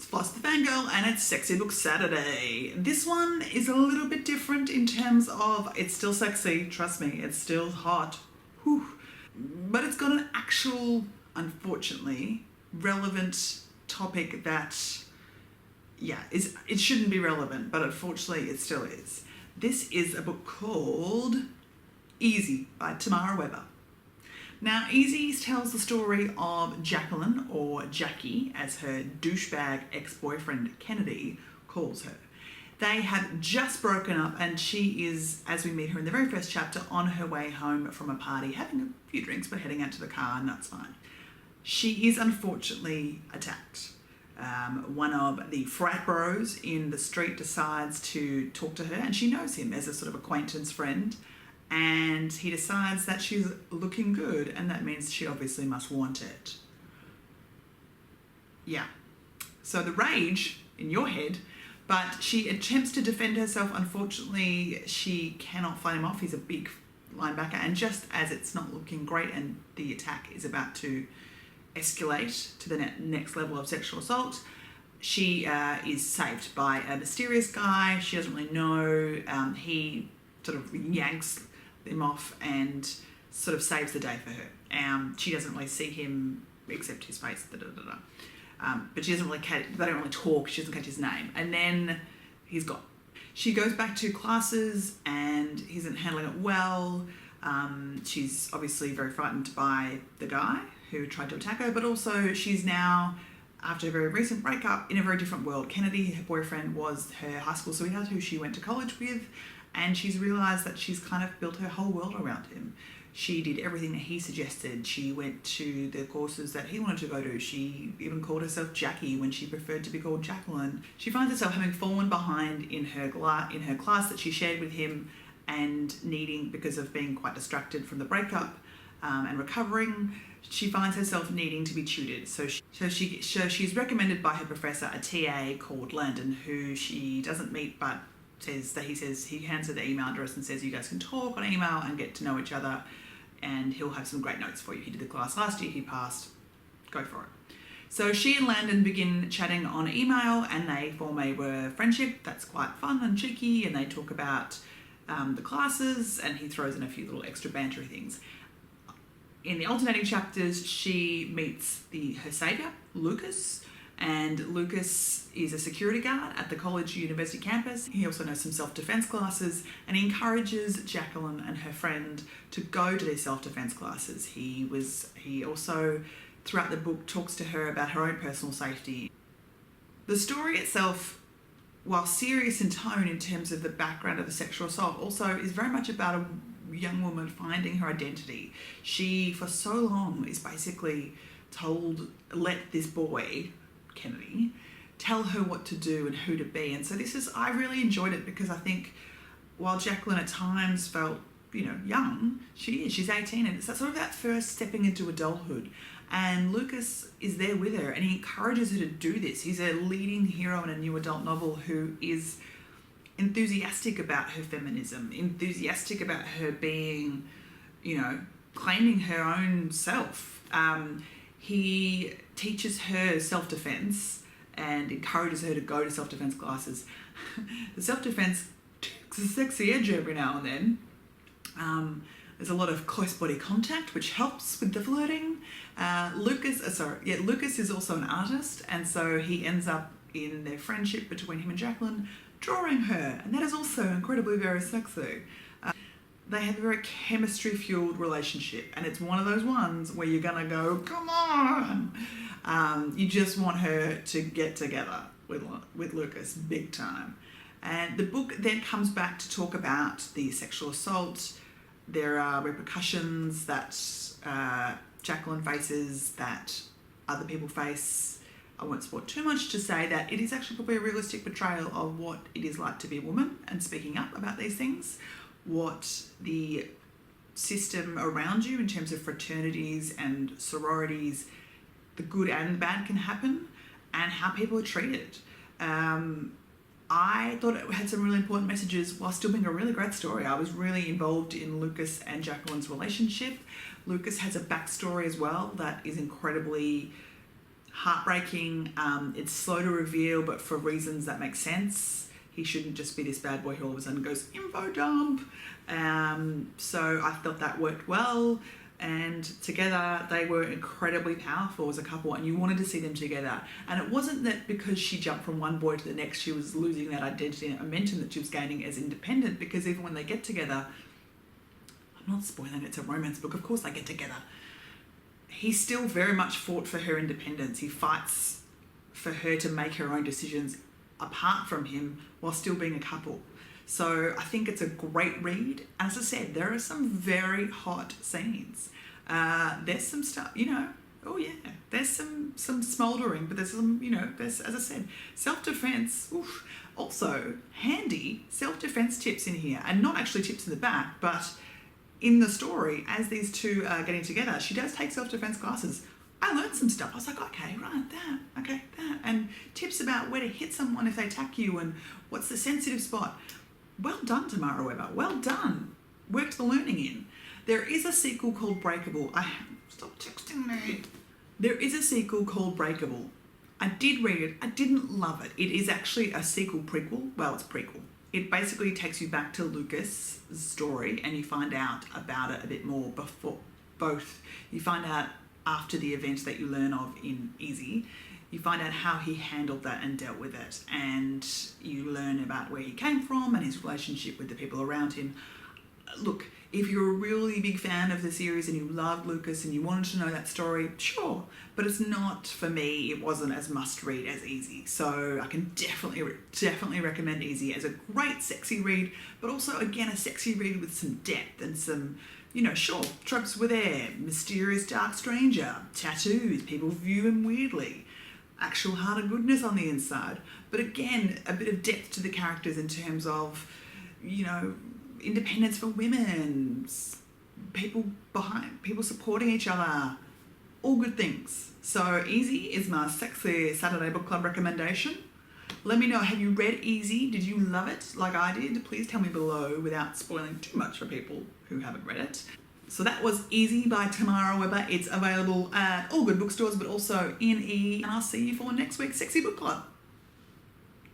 Floss the Fangirl, and it's Sexy Book Saturday. This one is a little bit different in terms of it's still sexy, trust me, it's still hot. Whew. But it's got an actual, unfortunately, relevant topic that, it shouldn't be relevant, but unfortunately it still is. This is a book called Easy by Tammara. Now, Easy tells the story of Jacqueline, or Jackie, as her douchebag ex-boyfriend Kennedy calls her. They have just broken up, and she is, as we meet her in the very first chapter, on her way home from a party, having a few drinks, but heading out to the car, and that's fine. She is unfortunately attacked. One of the frat bros in the street decides to talk to her, and she knows him as a sort of acquaintance friend, and he decides that she's looking good, and that means she obviously must want it. Yeah. So the rage in your head, but she attempts to defend herself. Unfortunately, she cannot fight him off. He's a big linebacker, and just as it's not looking great and the attack is about to escalate to the next level of sexual assault, she is saved by a mysterious guy. She doesn't really know. He sort of yanks him off and sort of saves the day for her. She doesn't really see him except his face. But she doesn't really they don't really talk. She doesn't catch his name. And then he's gone. She goes back to classes and he isn't handling it well. She's obviously very frightened by the guy who tried to attack her, but also she's now, after a very recent breakup, in a very different world. Kennedy, her boyfriend, was her high school sweetheart who she went to college with, and she's realised that she's kind of built her whole world around him. She did everything that he suggested. She went to the courses that he wanted to go to. She even called herself Jackie when she preferred to be called Jacqueline. She finds herself having fallen behind in her class that she shared with him, and needing, because of being quite distracted from the breakup and recovering, she finds herself needing to be tutored. So she's recommended by her professor, a TA called Landon, who she doesn't meet, but he hands her the email address and says you guys can talk on email and get to know each other, and he'll have some great notes for you. He did the class last year, he passed, go for it. So she and Landon begin chatting on email, and they form a friendship that's quite fun and cheeky, and they talk about the classes, and he throws in a few little extra bantery things. In the alternating chapters, she meets her saviour, Lucas, and Lucas is a security guard at the college university campus. He also knows some self-defense classes, and he encourages Jacqueline and her friend to go to these self-defense classes. He also, throughout the book, talks to her about her own personal safety. The story itself, while serious in tone in terms of the background of the sexual assault, also is very much about a young woman finding her identity. She, for so long, is basically told, let this boy, Kennedy, tell her what to do and who to be. And so I really enjoyed it, because I think while Jacqueline at times felt, young, she's 18, and it's sort of that first stepping into adulthood. And Lucas is there with her, and he encourages her to do this. He's a leading hero in a new adult novel who is enthusiastic about her feminism, enthusiastic about her being, claiming her own self. He teaches her self-defense and encourages her to go to self-defense classes. The self-defense takes a sexy edge every now and then. There's a lot of close body contact, which helps with the flirting. Lucas is also an artist, and so he ends up in their friendship between him and Jacqueline, drawing her, and that is also incredibly very sexy. They have a very chemistry-fueled relationship, and it's one of those ones where you're gonna go, come on! You just want her to get together with Lucas, big time. And the book then comes back to talk about the sexual assault. There are repercussions that Jacqueline faces, that other people face. I won't spoil too much to say that it is actually probably a realistic portrayal of what it is like to be a woman and speaking up about these things, what the system around you in terms of fraternities and sororities, the good and the bad can happen, and how people are treated. I thought it had some really important messages while still being a really great story. I was really involved in Lucas and Jacqueline's relationship. Lucas has a backstory as well that is incredibly heartbreaking. It's slow to reveal, but for reasons that make sense. He shouldn't just be this bad boy who all of a sudden goes info dump. So I thought that worked well. And together they were incredibly powerful as a couple, and you wanted to see them together. And it wasn't that because she jumped from one boy to the next she was losing that identity and momentum that she was gaining as independent, because even when they get together, I'm not spoiling, it's a romance book, of course they get together, he still very much fought for her independence. He fights for her to make her own decisions apart from him while still being a couple. So I think it's a great read. As I said, there are some very hot scenes. There's some stuff, oh yeah, there's some smouldering, but there's some, there's, as I said, self-defense. Oof. Also, handy self-defense tips in here, and not actually tips in the back, but in the story, as these two are getting together, she does take self-defense classes. I learned some stuff. I was like, okay, right, that, and tips about where to hit someone if they attack you, and what's the sensitive spot. Well done, Tammara Webber. Well done. Worked the learning in. There is a sequel called Breakable. Stop texting me. There is a sequel called Breakable. I did read it. I didn't love it. It is actually a sequel prequel. Well, it's prequel. It basically takes you back to Lucas' story, and you find out about it a bit more before both. You find out after the events that you learn of in Easy. You find out how he handled that and dealt with it, and you learn about where he came from and his relationship with the people around him. Look, if you're a really big fan of the series and you loved Lucas and you wanted to know that story, sure, but it's not, for me, it wasn't as must-read as Easy. So I can definitely recommend Easy as a great sexy read, but also, again, a sexy read with some depth and some, sure, tropes were there. Mysterious dark stranger, tattoos, people view him weirdly. Actual heart of goodness on the inside, but again, a bit of depth to the characters in terms of, independence for women, people supporting each other, all good things. So Easy is my sexy Saturday book club recommendation. Let me know, have you read Easy? Did you love it like I did? Please tell me below without spoiling too much for people who haven't read it. So that was Easy by Tammara Webber. It's available at all good bookstores, but also in E. And I'll see you for next week's Sexy Book Club.